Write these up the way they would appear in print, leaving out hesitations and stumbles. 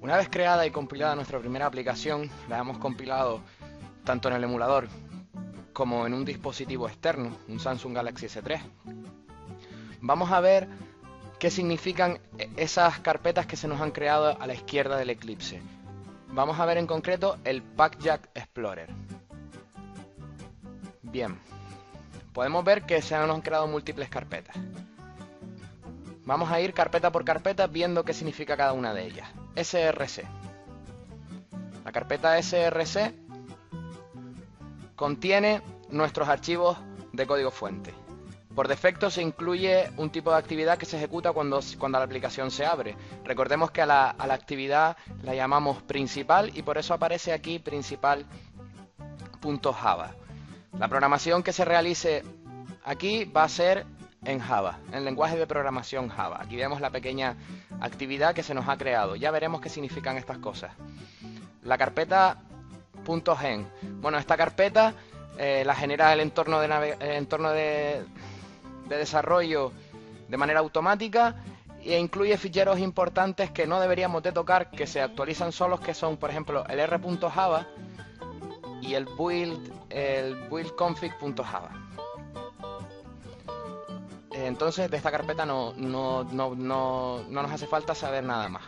Una vez creada y compilada nuestra primera aplicación, la hemos compilado tanto en el emulador como en un dispositivo externo, un Samsung Galaxy S3. Vamos a ver qué significan esas carpetas que se nos han creado a la izquierda del Eclipse. Vamos a ver en concreto el PackJack Explorer. Bien, podemos ver que se nos han creado múltiples carpetas. Vamos a ir carpeta por carpeta viendo qué significa cada una de ellas. SRC. La carpeta SRC contiene nuestros archivos de código fuente. Por defecto se incluye un tipo de actividad que se ejecuta cuando la aplicación se abre. Recordemos que a la actividad la llamamos principal y por eso aparece aquí principal.java. La programación que se realice aquí va a ser en Java, en lenguaje de programación Java. Aquí vemos la pequeña actividad que se nos ha creado. Ya veremos qué significan estas cosas. La carpeta .gen. Bueno, esta carpeta la genera el entorno de desarrollo de manera automática e incluye ficheros importantes que no deberíamos de tocar, que se actualizan solos, que son, por ejemplo, el r.java y el buildconfig.java. Entonces de esta carpeta no nos hace falta saber nada más.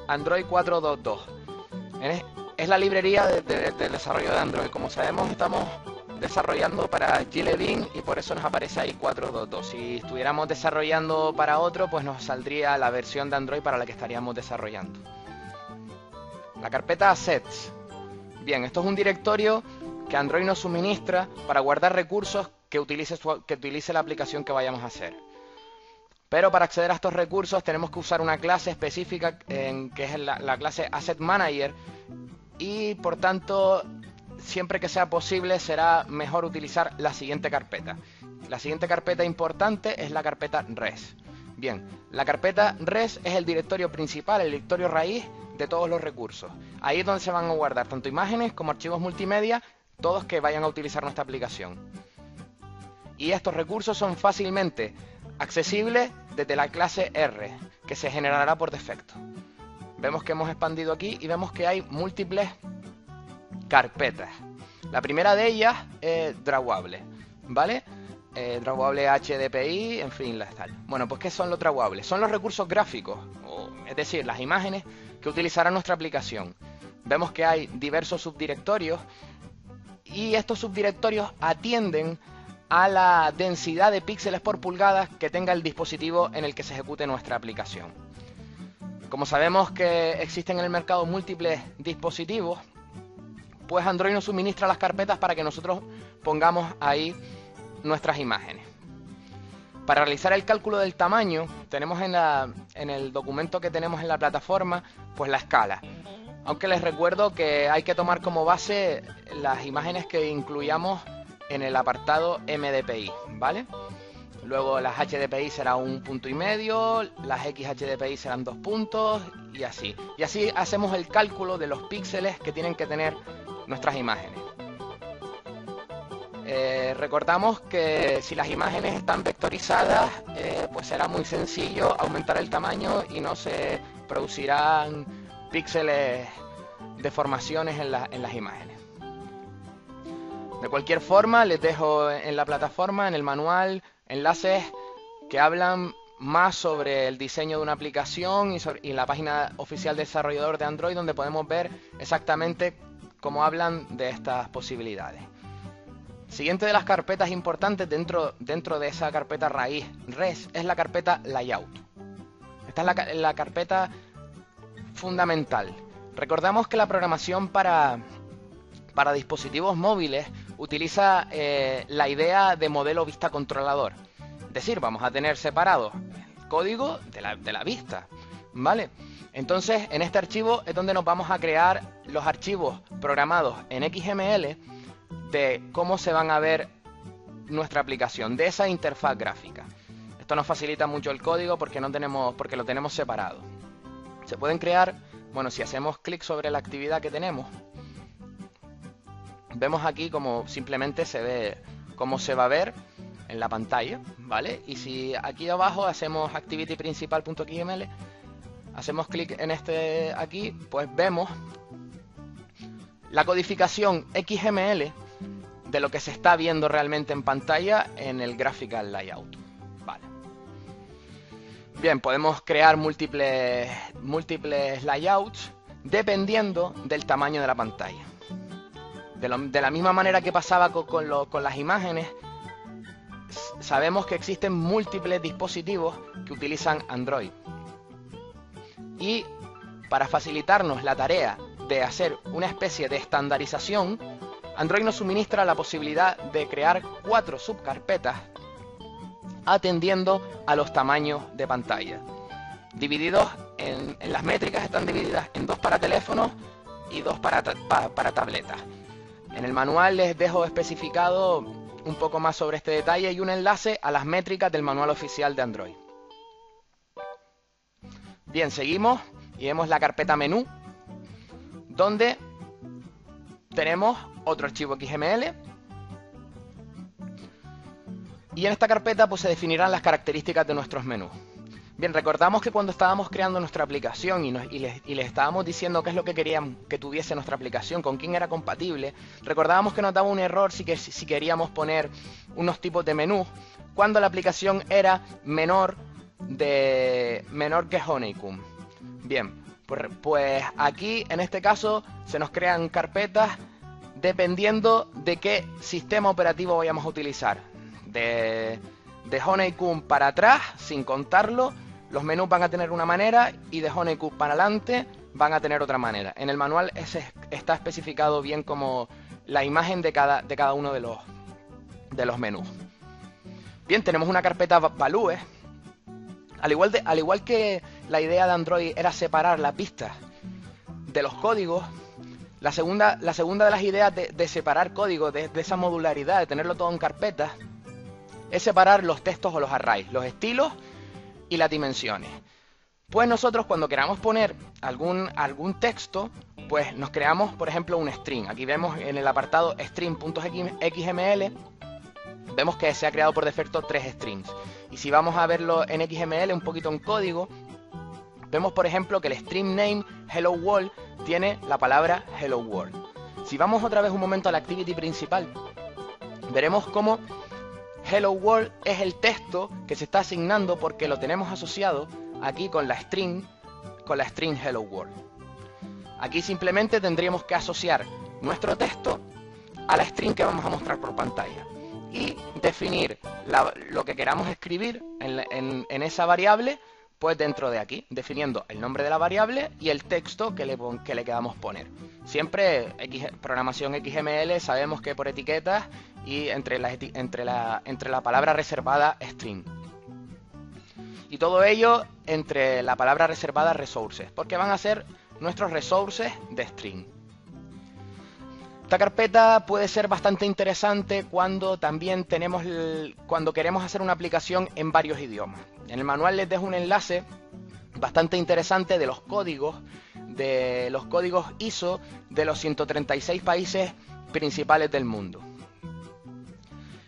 Android 4.2.2 es la librería de desarrollo de Android. Como sabemos, estamos desarrollando para Jelly Bean y por eso nos aparece ahí 4.2.2. Si estuviéramos desarrollando para otro, pues nos saldría la versión de Android para la que estaríamos desarrollando. La carpeta Assets. Bien, esto es un directorio que Android nos suministra para guardar recursos que utilice la aplicación que vayamos a hacer. Pero para acceder a estos recursos tenemos que usar una clase específica que es la clase Asset Manager, y por tanto siempre que sea posible será mejor utilizar la siguiente carpeta. La siguiente carpeta importante es la carpeta res. Bien, la carpeta res es el directorio principal, el directorio raíz de todos los recursos. Ahí es donde se van a guardar tanto imágenes como archivos multimedia, todos que vayan a utilizar nuestra aplicación. Y estos recursos son fácilmente accesibles desde la clase R, que se generará por defecto. Vemos que hemos expandido aquí y vemos que hay múltiples carpetas. La primera de ellas es drawable, ¿vale? Drawable HDPI, en fin, tal. Bueno, pues ¿qué son los drawables? Son los recursos gráficos, es decir, las imágenes que utilizará nuestra aplicación. Vemos que hay diversos subdirectorios y estos subdirectorios atienden a la densidad de píxeles por pulgada que tenga el dispositivo en el que se ejecute nuestra aplicación. Como sabemos que existen en el mercado múltiples dispositivos, pues Android nos suministra las carpetas para que nosotros pongamos ahí nuestras imágenes. Para realizar el cálculo del tamaño, tenemos en el documento que tenemos en la plataforma, pues la escala. Aunque les recuerdo que hay que tomar como base las imágenes que incluyamos en el apartado MDPI, ¿vale? Luego las HDPI será 1,5 puntos, las XHDPI serán 2 puntos y así. Y así hacemos el cálculo de los píxeles que tienen que tener nuestras imágenes. Recordamos que si las imágenes están vectorizadas, pues será muy sencillo aumentar el tamaño y no se producirán píxeles, deformaciones en las imágenes. De cualquier forma, les dejo en la plataforma, en el manual, enlaces que hablan más sobre el diseño de una aplicación y en la página oficial de desarrollador de Android, donde podemos ver exactamente cómo hablan de estas posibilidades. Siguiente de las carpetas importantes dentro de esa carpeta raíz res es la carpeta layout. Esta es la carpeta fundamental. Recordamos que la programación para dispositivos móviles utiliza la idea de modelo vista controlador. Es decir, vamos a tener separado el código de la vista, ¿vale? Entonces, en este archivo es donde nos vamos a crear los archivos programados en XML de cómo se van a ver nuestra aplicación, de esa interfaz gráfica. Esto nos facilita mucho el código porque lo tenemos separado. Se pueden crear, bueno, si hacemos clic sobre la actividad que tenemos, vemos aquí como simplemente se ve cómo se va a ver en la pantalla, ¿vale? Y si aquí abajo hacemos activity principal.xml, hacemos clic en este aquí, pues vemos la codificación XML de lo que se está viendo realmente en pantalla en el Graphical Layout. Vale. Bien, podemos crear múltiples layouts dependiendo del tamaño de la pantalla. De la misma manera que pasaba con las imágenes, sabemos que existen múltiples dispositivos que utilizan Android. Y para facilitarnos la tarea de hacer una especie de estandarización, Android nos suministra la posibilidad de crear 4 subcarpetas atendiendo a los tamaños de pantalla. Divididos en las métricas, están divididas en 2 para teléfonos y 2 para tabletas. En el manual les dejo especificado un poco más sobre este detalle y un enlace a las métricas del manual oficial de Android. Bien, seguimos y vemos la carpeta menú, donde tenemos otro archivo XML. Y en esta carpeta pues se definirán las características de nuestros menús. Bien, recordamos que cuando estábamos creando nuestra aplicación y les estábamos diciendo qué es lo que queríamos que tuviese nuestra aplicación, con quién era compatible, recordábamos que nos daba un error si queríamos poner unos tipos de menús cuando la aplicación era menor que Honeycomb. Bien, pues aquí en este caso se nos crean carpetas dependiendo de qué sistema operativo vayamos a utilizar. De Honeycomb para atrás, sin contarlo, los menús van a tener una manera y de Honeycomb para adelante van a tener otra manera. En el manual está especificado bien como la imagen de cada uno de los menús. Bien, tenemos una carpeta value. Al igual que la idea de Android era separar las vistas de los códigos, la segunda de las ideas de separar códigos, de esa modularidad, de tenerlo todo en carpetas, es separar los textos o los arrays, los estilos y las dimensiones. Pues nosotros cuando queramos poner algún texto, pues nos creamos, por ejemplo, un string. Aquí vemos en el apartado string.xml, vemos que se ha creado por defecto 3 strings. Y si vamos a verlo en XML, un poquito en código, vemos, por ejemplo, que el string name Hello World tiene la palabra Hello World. Si vamos otra vez un momento a la activity principal, veremos cómo Hello World es el texto que se está asignando porque lo tenemos asociado aquí con la string Hello World. Aquí simplemente tendríamos que asociar nuestro texto a la string que vamos a mostrar por pantalla y definir lo que queramos escribir en esa variable, pues dentro de aquí, definiendo el nombre de la variable y el texto que le queramos poner. Siempre programación XML sabemos que por etiquetas y entre la palabra reservada string. Y todo ello entre la palabra reservada resources, porque van a ser nuestros resources de string. Esta carpeta puede ser bastante interesante cuando queremos hacer una aplicación en varios idiomas. En el manual les dejo un enlace bastante interesante de los códigos ISO de los 136 países principales del mundo.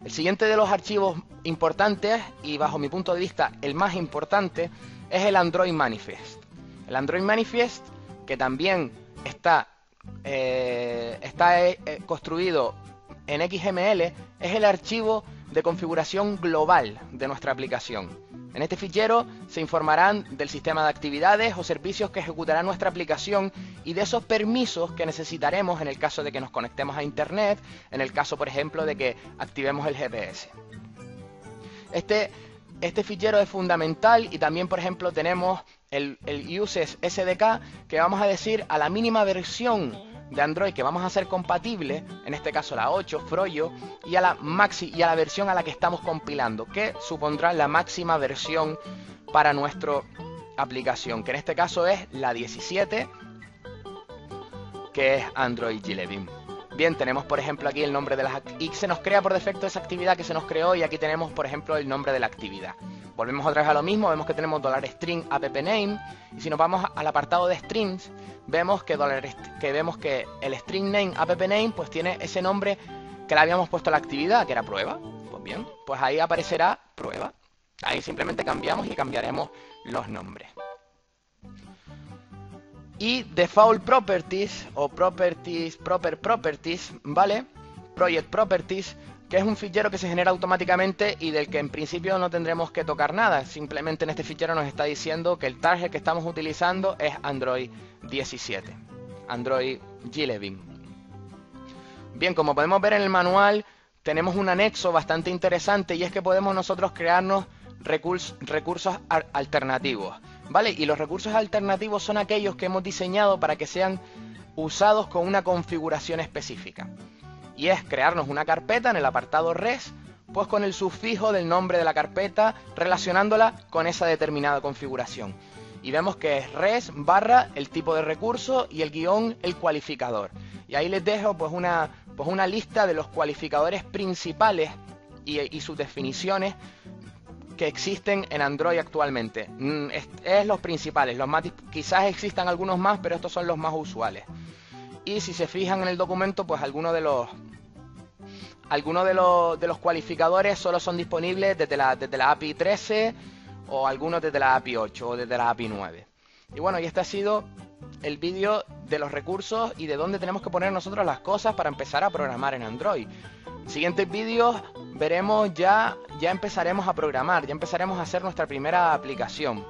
El siguiente de los archivos importantes, y bajo mi punto de vista el más importante, es el Android Manifest. El Android Manifest, que también está construido en XML, es el archivo de configuración global de nuestra aplicación. En este fichero se informarán del sistema de actividades o servicios que ejecutará nuestra aplicación y de esos permisos que necesitaremos en el caso de que nos conectemos a Internet, en el caso, por ejemplo, de que activemos el GPS. Este fichero es fundamental y también, por ejemplo, tenemos el uses SDK, que vamos a decir a la mínima versión de Android que vamos a hacer compatible, en este caso la 8, Froyo, y a la versión a la que estamos compilando, que supondrá la máxima versión para nuestra aplicación, que en este caso es la 17, que es Android Jelly. Bien, tenemos por ejemplo aquí el nombre de las y se nos crea por defecto esa actividad que se nos creó, y aquí tenemos por ejemplo el nombre de la actividad. Volvemos otra vez a lo mismo, vemos que tenemos $string appname, y si nos vamos al apartado de strings, vemos que el string name appname pues tiene ese nombre que le habíamos puesto a la actividad, que era prueba. Pues bien, pues ahí aparecerá prueba. Ahí simplemente cambiamos y cambiaremos los nombres. Y Default Properties o Proper Properties, ¿vale? Project Properties, que es un fichero que se genera automáticamente y del que en principio no tendremos que tocar nada. Simplemente en este fichero nos está diciendo que el target que estamos utilizando es Android 17, Android Jelly. Bien, como podemos ver en el manual, tenemos un anexo bastante interesante y es que podemos nosotros crearnos recursos alternativos, ¿vale? Y los recursos alternativos son aquellos que hemos diseñado para que sean usados con una configuración específica. Y es crearnos una carpeta en el apartado res, pues con el sufijo del nombre de la carpeta relacionándola con esa determinada configuración. Y vemos que es res barra el tipo de recurso y el guión el cualificador. Y ahí les dejo pues una lista de los cualificadores principales y sus definiciones que existen en Android actualmente. Es los principales, los más, quizás existan algunos más, pero estos son los más usuales. Y si se fijan en el documento, pues algunos de los cualificadores solo son disponibles desde la API 13 o algunos desde la API 8 o desde la API 9. Y bueno, y este ha sido el vídeo de los recursos y de dónde tenemos que poner nosotros las cosas para empezar a programar en Android. Siguientes vídeos veremos ya empezaremos a programar, ya empezaremos a hacer nuestra primera aplicación.